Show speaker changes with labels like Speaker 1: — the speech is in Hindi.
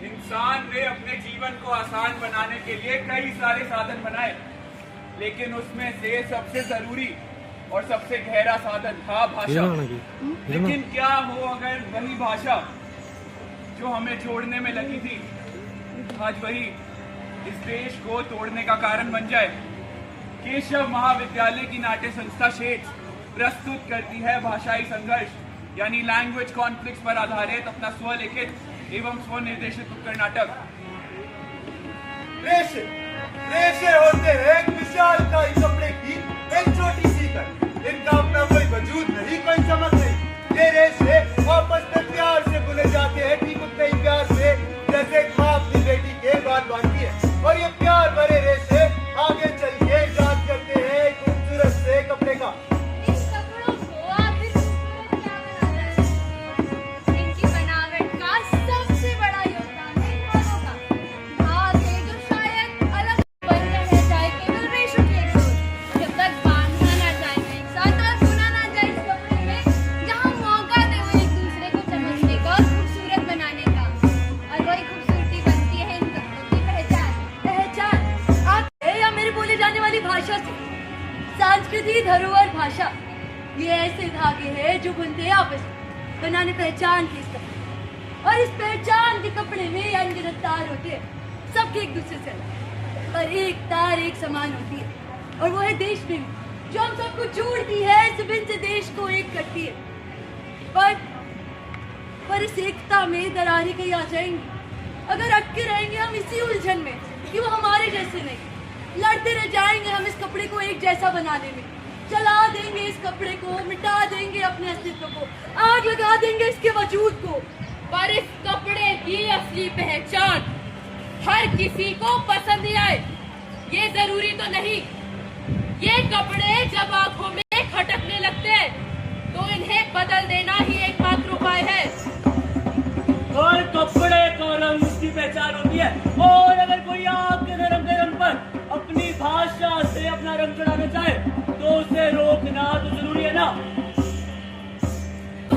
Speaker 1: इंसान ने अपने जीवन को आसान बनाने के लिए कई सारे साधन बनाए, लेकिन उसमें से सबसे जरूरी और सबसे गहरा साधन था भाषा। लेकिन क्या हो अगर वही भाषा जो हमें जोड़ने में लगी थी आज वही इस देश को तोड़ने का कारण बन जाए। केशव महाविद्यालय की नाट्य संस्था शेट्स प्रस्तुत करती है भाषाई संघर्ष यानी लैंग्वेज कॉन्फ्लिक्ट्स पर आधारित अपना स्वलिखित एवं स्वनिर्देशित उत्तर नाटक।
Speaker 2: रेशे रेशे होते हैं एक विशालकाय कपड़े की एक छोटी सी कट, इनका अपना कोई वजूद नहीं, कोई चमक नहीं। ये रेशे आपस में प्यार से बुने जाते हैं, ठीक उतने ही प्यार से जैसे एक माँ अपनी बेटी के बाल बांधती है। और ये प्यार भरे रेशे आगे चल के जांच करते हैं एक खूबसूरत से कपड़े का।
Speaker 3: सांस्कृतिक धरोहर भाषा ये ऐसे धागे हैं जो बुनते आपस बनाने पहचान की इस कपड़े, और इस पहचान के कपड़े में अनगिनत तार होते हैं, सबके एक दूसरे से अलग, पर एक तार एक समान होती है और वो है देश प्रेम जो हम सबको जोड़ती है, विभिन्न से देश को एक करती है। पर इस एकता में दरारें कहीं आ जाएंगी अगर अटके रहेंगे हम इसी उलझन में कि वो हमारे जैसे नहीं। लड़ते रह जाएंगे हम इस कपड़े को एक जैसा बनाने में, जला देंगे इस कपड़े को, मिटा देंगे अपने अस्तित्व को, आग लगा देंगे इसके वजूद को।
Speaker 4: पर इस कपड़े की असली पहचान हर किसी को पसंद आए ये जरूरी तो नहीं। ये कपड़े जब आंखों में खटकने लगते हैं तो इन्हें बदल देना ही एकमात्र उपाय है।
Speaker 5: और कपड़े का रंग उसकी पहचान होती है, और अगर कोई आग के रंग पर अपनी भाषा से अपना रंग चढ़ाना चाहे